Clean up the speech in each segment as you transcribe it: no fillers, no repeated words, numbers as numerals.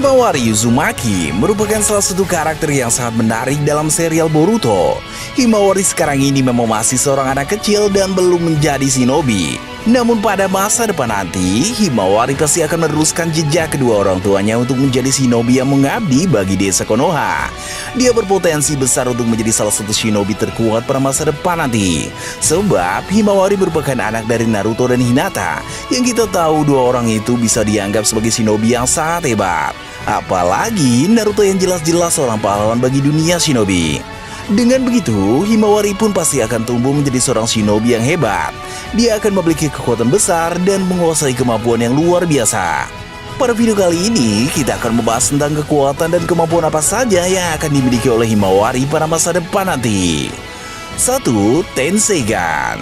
Himawari Uzumaki merupakan salah satu karakter yang sangat menarik dalam serial Boruto. Himawari sekarang ini memang masih seorang anak kecil dan belum menjadi shinobi. Namun pada masa depan nanti, Himawari pasti akan meneruskan jejak kedua orang tuanya untuk menjadi shinobi yang mengabdi bagi desa Konoha. Dia berpotensi besar untuk menjadi salah satu shinobi terkuat pada masa depan nanti. Sebab Himawari merupakan anak dari Naruto dan Hinata, yang kita tahu dua orang itu bisa dianggap sebagai shinobi yang sangat hebat. Apalagi Naruto yang jelas-jelas seorang pahlawan bagi dunia shinobi. Dengan begitu, Himawari pun pasti akan tumbuh menjadi seorang shinobi yang hebat. Dia akan memiliki kekuatan besar dan menguasai kemampuan yang luar biasa. Pada video kali ini, kita akan membahas tentang kekuatan dan kemampuan apa saja yang akan dimiliki oleh Himawari pada masa depan nanti. 1. Tenseigan.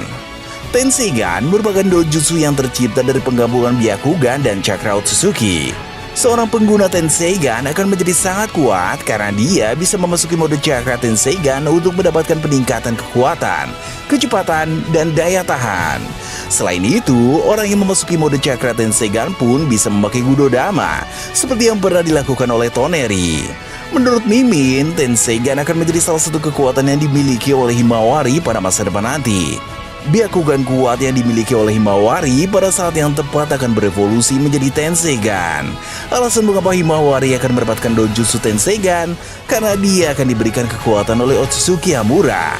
Tenseigan merupakan dojutsu yang tercipta dari penggabungan Byakugan dan Chakra Otsutsuki. Seorang pengguna Tenseigan akan menjadi sangat kuat karena dia bisa memasuki mode Chakra Tenseigan untuk mendapatkan peningkatan kekuatan, kecepatan, dan daya tahan. Selain itu, orang yang memasuki mode Chakra Tenseigan pun bisa memakai Gudodama, seperti yang pernah dilakukan oleh Toneri. Menurut Mimin, Tenseigan akan menjadi salah satu kekuatan yang dimiliki oleh Himawari pada masa depan nanti. Byakugan kuat yang dimiliki oleh Himawari pada saat yang tepat akan berevolusi menjadi Tenseigan. Alasan mengapa Himawari akan mendapatkan dojutsu Tenseigan karena dia akan diberikan kekuatan oleh Otsutsuki Hamura.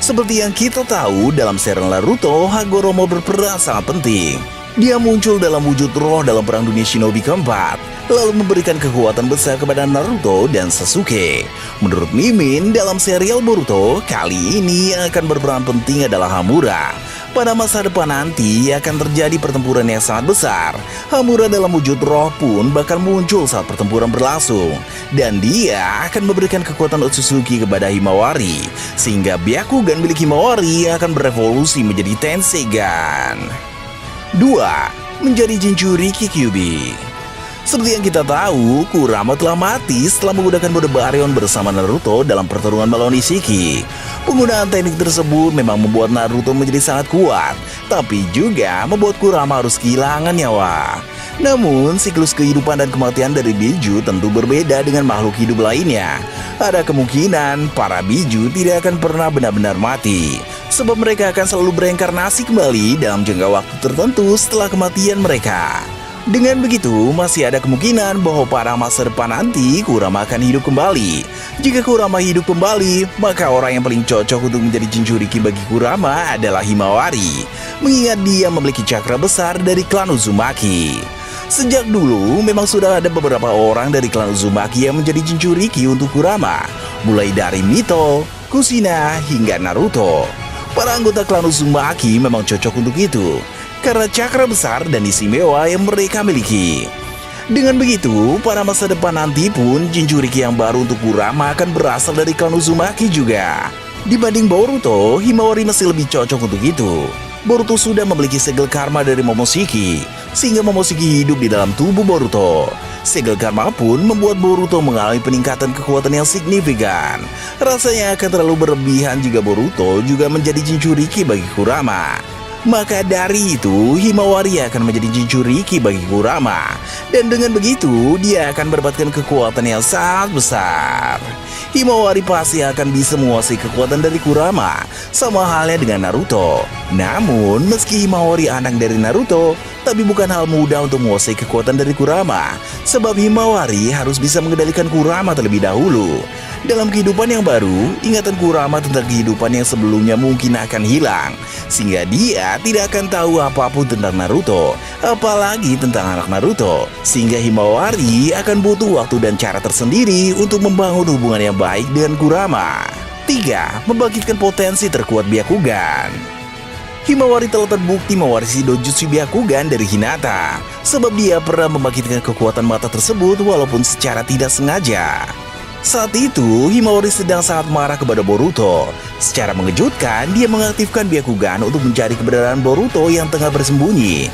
Seperti yang kita tahu, dalam serial Naruto, Hagoromo berperan sangat penting. Dia muncul dalam wujud roh dalam Perang Dunia Shinobi keempat, lalu memberikan kekuatan besar kepada Naruto dan Sasuke. Menurut Mimin, dalam serial Boruto, kali ini yang akan berperan penting adalah Hamura. Pada masa depan nanti akan terjadi pertempuran yang sangat besar. Hamura dalam wujud roh pun bakal muncul saat pertempuran berlangsung. Dan dia akan memberikan kekuatan Otsutsuki kepada Himawari, sehingga Byakugan milik Himawari akan berevolusi menjadi Tenseigan. 2. Menjadi Jinchuriki Kyuubi. Seperti yang kita tahu, Kurama telah mati setelah menggunakan mode Baryon bersama Naruto dalam pertarungan melawan Ishiki. Penggunaan teknik tersebut memang membuat Naruto menjadi sangat kuat, tapi juga membuat Kurama harus kehilangan nyawa. Namun, siklus kehidupan dan kematian dari Biju tentu berbeda dengan makhluk hidup lainnya. Ada kemungkinan para Biju tidak akan pernah benar-benar mati, sebab mereka akan selalu bereinkarnasi kembali dalam jangka waktu tertentu setelah kematian mereka. Dengan begitu, masih ada kemungkinan bahwa pada masa depan nanti Kurama akan hidup kembali. Jika Kurama hidup kembali, maka orang yang paling cocok untuk menjadi Jinchuriki bagi Kurama adalah Himawari, mengingat dia memiliki cakra besar dari klan Uzumaki. Sejak dulu, memang sudah ada beberapa orang dari klan Uzumaki yang menjadi Jinchuriki untuk Kurama, mulai dari Mito, Kushina, hingga Naruto. Para anggota klan Uzumaki memang cocok untuk itu, karena cakra besar dan istimewa yang mereka miliki. Dengan begitu, pada masa depan nanti pun Jinchuriki yang baru untuk Kurama akan berasal dari klan Uzumaki juga. Dibanding Boruto, Himawari masih lebih cocok untuk itu. Boruto sudah memiliki segel karma dari Momoshiki, sehingga Momoshiki hidup di dalam tubuh Boruto. Segel karma pun membuat Boruto mengalami peningkatan kekuatan yang signifikan. Rasanya akan terlalu berlebihan jika Boruto juga menjadi Jinchuriki bagi Kurama. Maka dari itu, Himawari akan menjadi Jinchuriki bagi Kurama. Dan dengan begitu, dia akan mendapatkan kekuatan yang sangat besar. Himawari pasti akan bisa menguasai kekuatan dari Kurama, sama halnya dengan Naruto. Namun, meski Himawari anak dari Naruto, tapi bukan hal mudah untuk menguasai kekuatan dari Kurama, sebab Himawari harus bisa mengendalikan Kurama terlebih dahulu. Dalam kehidupan yang baru, ingatan Kurama tentang kehidupan yang sebelumnya mungkin akan hilang, sehingga dia tidak akan tahu apapun tentang Naruto, apalagi tentang anak Naruto. Sehingga Himawari akan butuh waktu dan cara tersendiri untuk membangun hubungan yang baik dengan Kurama. 3. Membangkitkan potensi terkuat Byakugan. Himawari telah terbukti mewarisi dojutsu Byakugan dari Hinata, sebab dia pernah membangkitkan kekuatan mata tersebut walaupun secara tidak sengaja. Saat itu, Himawari sedang sangat marah kepada Boruto. Secara mengejutkan, dia mengaktifkan Byakugan untuk mencari keberadaan Boruto yang tengah bersembunyi.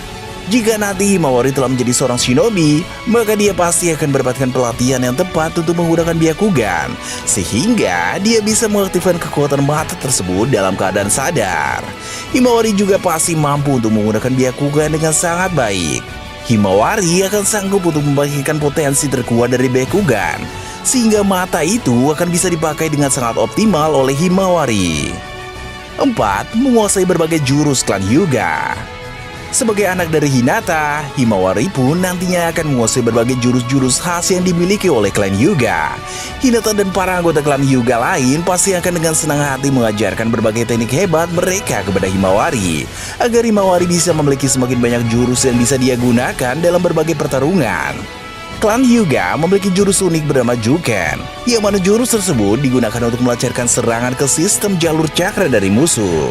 Jika nanti Himawari telah menjadi seorang shinobi, maka dia pasti akan mendapatkan pelatihan yang tepat untuk menggunakan Byakugan, sehingga dia bisa mengaktifkan kekuatan mata tersebut dalam keadaan sadar. Himawari juga pasti mampu untuk menggunakan Byakugan dengan sangat baik. Himawari akan sanggup untuk membagikan potensi terkuat dari Byakugan, sehingga mata itu akan bisa dipakai dengan sangat optimal oleh Himawari. 4. Menguasai berbagai jurus klan Hyuga. Sebagai anak dari Hinata, Himawari pun nantinya akan menguasai berbagai jurus-jurus khas yang dimiliki oleh klan Hyuga. Hinata dan para anggota klan Hyuga lain pasti akan dengan senang hati mengajarkan berbagai teknik hebat mereka kepada Himawari, agar Himawari bisa memiliki semakin banyak jurus yang bisa dia gunakan dalam berbagai pertarungan. Klan Hyuga memiliki jurus unik bernama Juken, yang mana jurus tersebut digunakan untuk melancarkan serangan ke sistem jalur cakra dari musuh.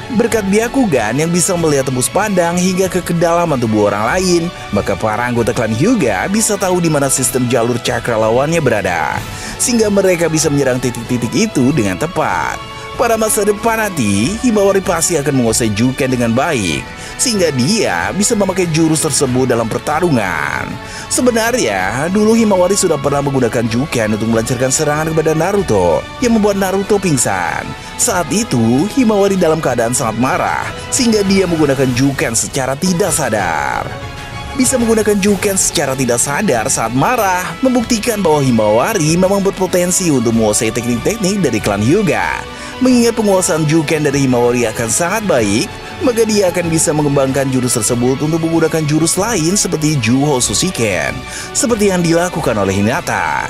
Berkat Byakugan yang bisa melihat tembus pandang hingga ke kedalaman tubuh orang lain, maka para anggota klan Hyuga bisa tahu di mana sistem jalur cakra lawannya berada, sehingga mereka bisa menyerang titik-titik itu dengan tepat. Pada masa depan nanti, Himawari pasti akan menguasai Juken dengan baik, sehingga dia bisa memakai jurus tersebut dalam pertarungan. Sebenarnya, dulu Himawari sudah pernah menggunakan Juken untuk melancarkan serangan kepada Naruto, yang membuat Naruto pingsan. Saat itu, Himawari dalam keadaan sangat marah, sehingga dia menggunakan Juken secara tidak sadar. Bisa menggunakan Juken secara tidak sadar saat marah, membuktikan bahwa Himawari memang berpotensi untuk menguasai teknik-teknik dari klan Hyuga. Mengingat penguasaan Juken dari Himawari akan sangat baik, maka dia akan bisa mengembangkan jurus tersebut untuk menggunakan jurus lain seperti Juho Susiken, seperti yang dilakukan oleh Hinata.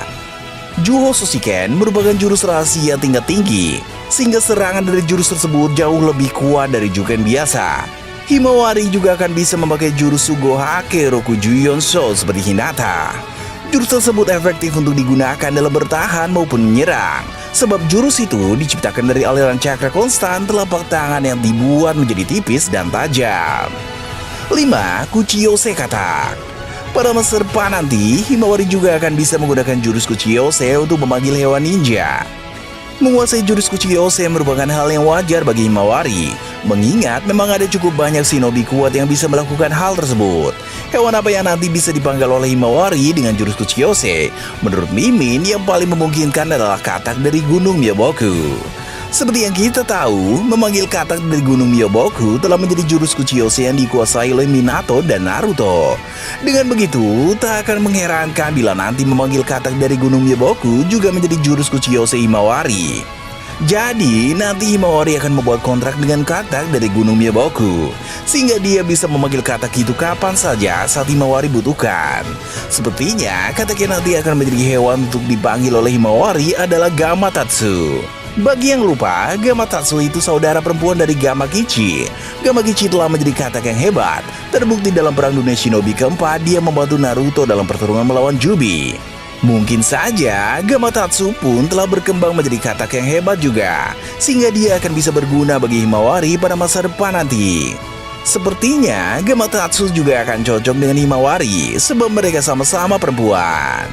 Juho Susiken merupakan jurus rahasia tingkat tinggi, sehingga serangan dari jurus tersebut jauh lebih kuat dari Juken biasa. Himawari juga akan bisa memakai jurus Sugohake Rokujuyonsho seperti Hinata. Jurus tersebut efektif untuk digunakan dalam bertahan maupun menyerang, sebab jurus itu diciptakan dari aliran cakra konstan telapak tangan yang dibuat menjadi tipis dan tajam. 5. Kuchiyose Katak. Pada masa depan nanti, Himawari juga akan bisa menggunakan jurus Kuchiyose untuk memanggil hewan ninja. Menguasai jurus Kuchiyose merupakan hal yang wajar bagi Himawari, mengingat memang ada cukup banyak shinobi kuat yang bisa melakukan hal tersebut. Hewan apa yang nanti bisa dipanggil oleh Himawari dengan jurus Kuchiyose? Menurut Mimin, yang paling memungkinkan adalah katak dari Gunung Myoboku. Seperti yang kita tahu, memanggil katak dari Gunung Myoboku telah menjadi jurus Kuchiyose yang dikuasai oleh Minato dan Naruto. Dengan begitu, tak akan mengherankan bila nanti memanggil katak dari Gunung Myoboku juga menjadi jurus Kuchiyose Himawari. Jadi, nanti Himawari akan membuat kontrak dengan katak dari Gunung Myoboku, sehingga dia bisa memanggil katak itu kapan saja saat Himawari butuhkan. Sepertinya, katak yang nanti akan menjadi hewan untuk dipanggil oleh Himawari adalah Gamatatsu. Bagi yang lupa, Gamatatsu itu saudara perempuan dari Gamakichi. Gamakichi telah menjadi katak yang hebat. Terbukti dalam Perang Dunia Shinobi keempat, dia membantu Naruto dalam pertarungan melawan Jubi. Mungkin saja Gamatatsu pun telah berkembang menjadi katak yang hebat juga, sehingga dia akan bisa berguna bagi Himawari pada masa depan nanti. Sepertinya Gamatatsu juga akan cocok dengan Himawari, sebab mereka sama-sama perempuan.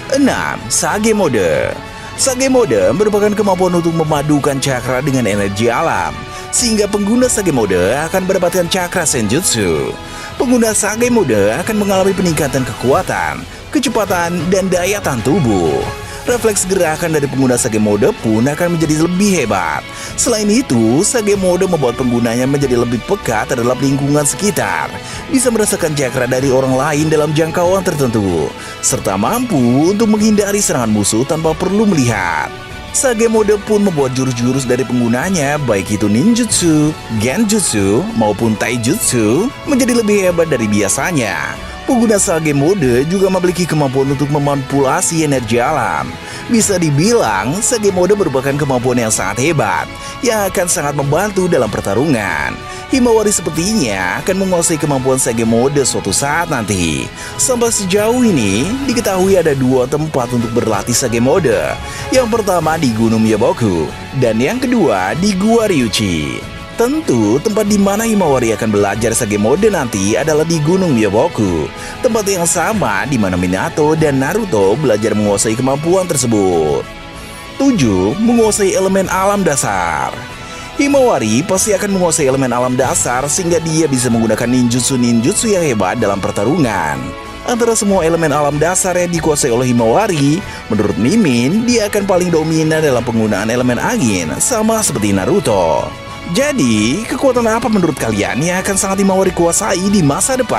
6. Sage Mode. Sage Mode merupakan kemampuan untuk memadukan cakra dengan energi alam, sehingga pengguna Sage Mode akan mendapatkan cakra Senjutsu. Pengguna Sage Mode akan mengalami peningkatan kekuatan, kecepatan, dan daya tahan tubuh. Refleks gerakan dari pengguna Sage Mode pun akan menjadi lebih hebat. Selain itu, Sage Mode membuat penggunanya menjadi lebih peka terhadap lingkungan sekitar, bisa merasakan cakra dari orang lain dalam jangkauan tertentu, serta mampu untuk menghindari serangan musuh tanpa perlu melihat. Sage Mode pun membuat jurus-jurus dari penggunanya, baik itu ninjutsu, genjutsu, maupun taijutsu, menjadi lebih hebat dari biasanya. Pengguna Sage Mode juga memiliki kemampuan untuk memanipulasi energi alam. Bisa dibilang, Sage Mode merupakan kemampuan yang sangat hebat, yang akan sangat membantu dalam pertarungan. Himawari sepertinya akan menguasai kemampuan Sage Mode suatu saat nanti. Sampai sejauh ini, diketahui ada 2 tempat untuk berlatih Sage Mode. Yang pertama di Gunung Myoboku, dan yang kedua di Gua Ryuchi. Tentu, tempat di mana Himawari akan belajar Sage Mode nanti adalah di Gunung Myoboku, tempat yang sama di mana Minato dan Naruto belajar menguasai kemampuan tersebut. 7. Menguasai elemen alam dasar. Himawari pasti akan menguasai elemen alam dasar sehingga dia bisa menggunakan ninjutsu-ninjutsu yang hebat dalam pertarungan. Antara semua elemen alam dasar yang dikuasai oleh Himawari, menurut Mimin, dia akan paling dominan dalam penggunaan elemen angin, sama seperti Naruto. Jadi, kekuatan apa menurut kalian yang akan sangat Himawari kuasai di masa depan?